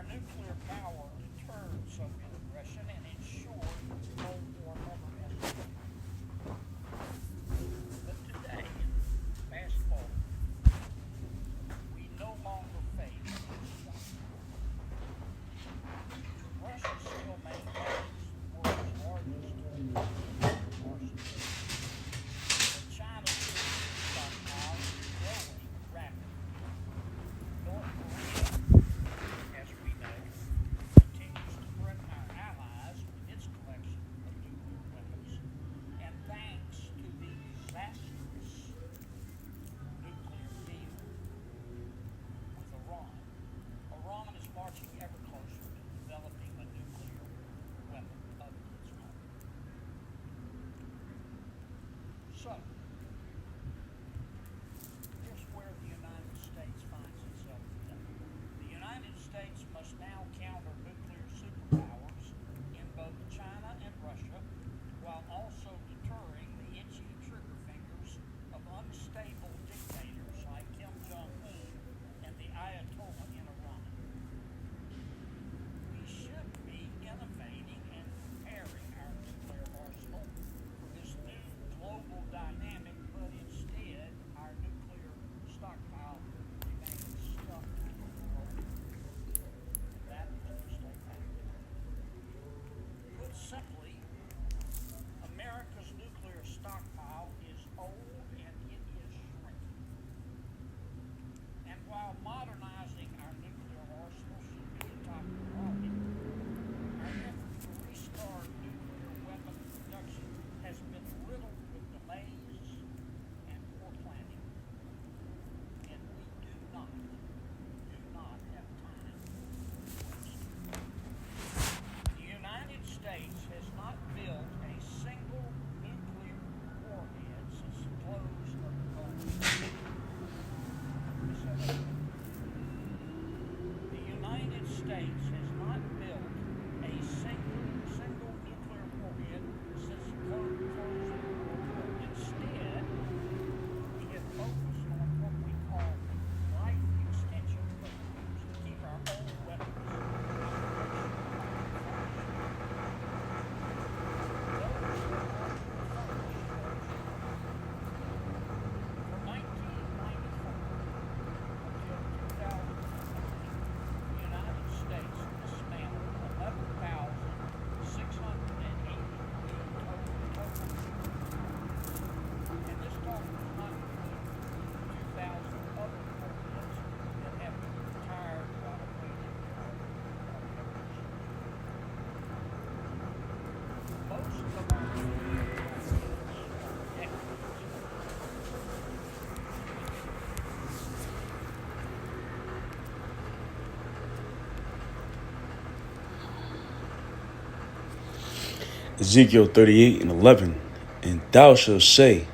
Our nuclear power deterred Soviet aggression and ensured Cold War never escalated. But today, fast forward, we no longer face this one. Russia still maintains the world's largest nuclear arsenal. But China's nuclear stockpile is growing rapidly. North Korea, as we know, continues to threaten our allies with its collection of nuclear weapons. And thanks to the disastrous nuclear deal with Iran is marching ever closer to developing a nuclear weapon of its own. So, here's where the United States finds itself today. The United States must now counter nuclear superpowers in both China and Russia, while also deterring the itchy trigger fingers of unstable dictators like Kim Jong-un and the Ayatollah in Iran. We should be innovating and preparing our nuclear arsenal for this new global dynamic, but instead our nuclear stockpile remains stuck in the world. That is just a fact. Put simply, America's nuclear stockpile is old and it is shrinking. And while modernizing our nuclear arsenal should be a top priority, our effort to restart nuclear weapon production has been riddled with delays and poor planning. And we do not have time to waste. The United States has not built a single nuclear warhead since the close of the Cold War. The United States has not built a single nuclear warhead since the close of the Cold War. Instead, we have focused on what we call life extension programs to keep our own weapons operational. From 1994 until 2015, the United States dismantled 11,683 total. And this total does not include 2,000 other warheads that have been retired while awaiting our evolution. Most of our nuclear warheads are decades. Ezekiel 38:11, and thou shalt say,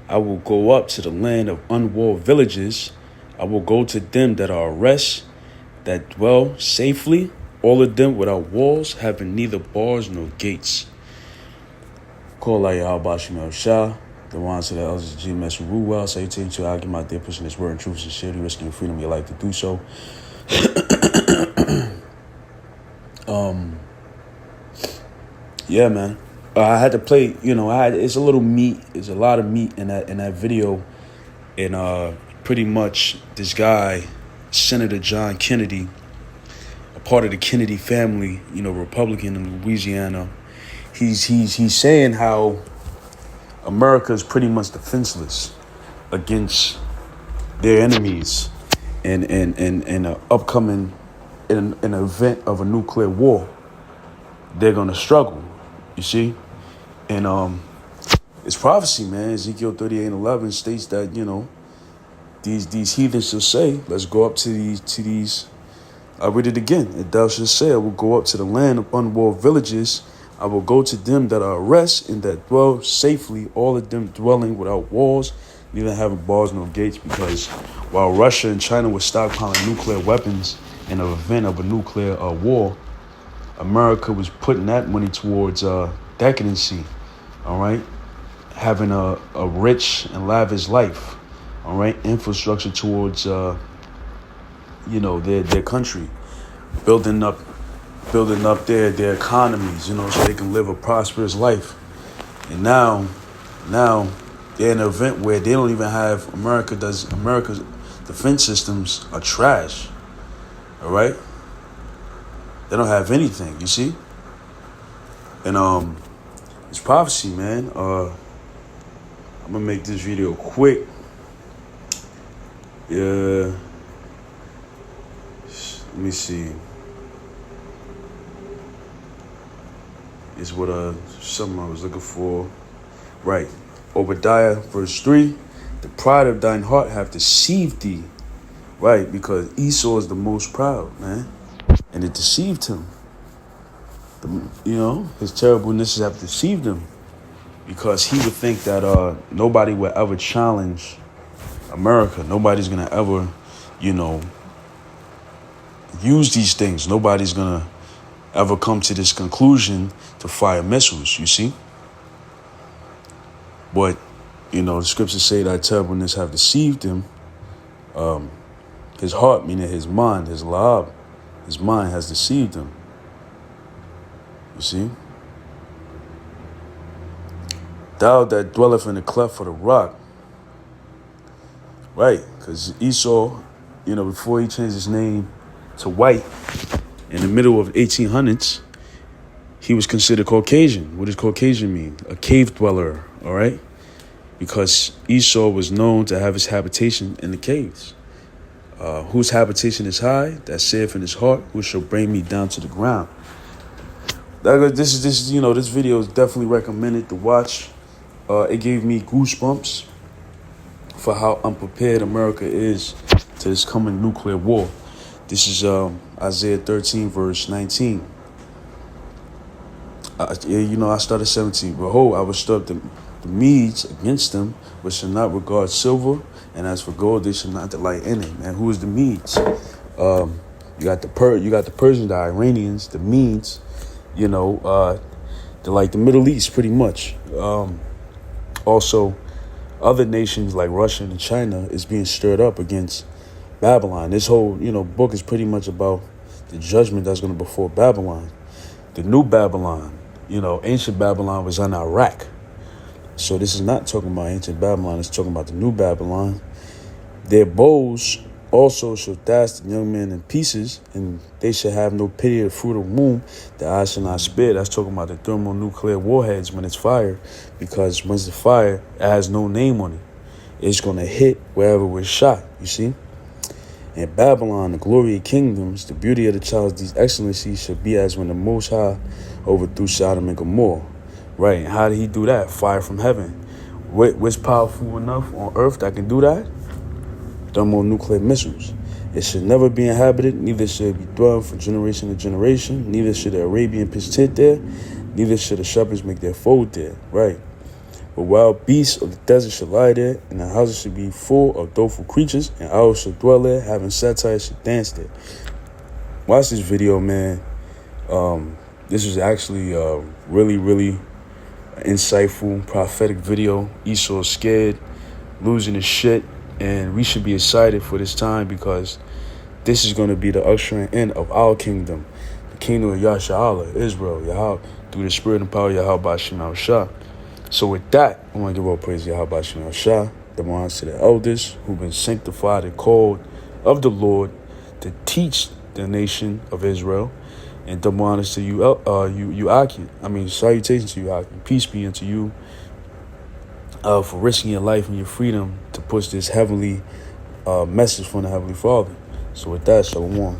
I will go up to the land of unwalled villages. I will go to them that are at rest, that dwell safely, all of them without walls, having neither bars nor gates. Call out Yahweh Shemel Shah, the ones to the elders of GMS and Ruwell, salutation to I give my dear pushing this word and truth sincerely, risking the freedom of your life to do so. Yeah, man. I had to play, it's a little meat. There's a lot of meat in that video. And pretty much this guy, Senator John Kennedy, a part of the Kennedy family, Republican in Louisiana, he's saying how America is pretty much defenseless against their enemies in an upcoming in an event of a nuclear war. They're gonna struggle, you see, and it's prophecy, man. Ezekiel 38:11 states that these heathens shall say, "Let's go up to these." I read it again. And thou shalt say, "I will go up to the land of unwalled villages. I will go to them that are at rest and that dwell safely, all of them dwelling without walls, neither having bars nor gates." Because while Russia and China were stockpiling nuclear weapons in the event of a nuclear war, America was putting that money towards decadency, all right? Having a rich and lavish life, all right? Infrastructure towards, their country, building up their economies, you know, so they can live a prosperous life. And now they're in an event where they don't even have America's defense systems are trash. All right? They don't have anything, you see? And it's prophecy, man. I'm gonna make this video quick. Yeah. Let me see. It's what something I was looking for. Right. Obadiah verse 3. The pride of thine heart hath deceived thee. Right, because Esau is the most proud, man. And it deceived him. His terribleness have deceived him. Because he would think that nobody would ever challenge America. Nobody's gonna ever, use these things. Nobody's gonna ever come to this conclusion to fire missiles, you see? But, the scriptures say that terribleness have deceived him. His heart, meaning his mind, his lahab, his mind has deceived him. You see? Thou that dwelleth in the cleft of the rock. Right, because Esau, before he changed his name to white, in the middle of 1800s, he was considered Caucasian. What does Caucasian mean? A cave dweller, all right? Because Esau was known to have his habitation in the caves. Whose habitation is high, that saith in his heart, who shall bring me down to the ground. This video is definitely recommended to watch. It gave me goosebumps for how unprepared America is to this coming nuclear war. This is Isaiah 13, verse 19. I started 17. Behold, I will stir up the Medes against them, but shall not regard silver, and as for gold, they shall not delight in it. Man, who is the Medes? You got the Persians, the Iranians, the Medes. They're like the Middle East, pretty much. Also, other nations like Russia and China is being stirred up against Babylon. This whole, book is pretty much about the judgment that's going to befall Babylon. The new Babylon, ancient Babylon was in Iraq. So this is not talking about ancient Babylon. It's talking about the new Babylon. Their bows also shall dash the young men in pieces, and they shall have no pity of the fruit of the womb. The eye shall not spare. That's talking about the thermonuclear warheads when it's fired, because once it's fired, it has no name on it. It's going to hit wherever we're shot, you see? And Babylon, the glory of kingdoms, the beauty of the child, these excellencies shall be as when the Most High overthrew Sodom and Gomorrah. Right, and how did he do that? Fire from heaven. What's powerful enough on earth that can do that? Thermonuclear missiles. It should never be inhabited, neither should it be dwelled from generation to generation, neither should the Arabian pitch tent there, neither should the shepherds make their fold there. Right. But wild beasts of the desert shall lie there, and the houses should be full of doleful creatures, and owls shall dwell there, having satire should dance there. Watch this video, man. This is actually really, really insightful, prophetic video. Esau's scared, losing his shit, and we should be excited for this time because this is going to be the ushering in of our kingdom, the kingdom of Yahshua, Israel, Yahweh, through the spirit and power of Yahweh Shema Shah. So with that, I want to give all praise to Yahweh Shema Shah, the honors to the elders who've been sanctified and called of the Lord to teach the nation of Israel. And double honors to you, Akin. Salutations to you, Akin. Peace be unto you for risking your life and your freedom to push this heavenly message from the Heavenly Father. So with that, shalom.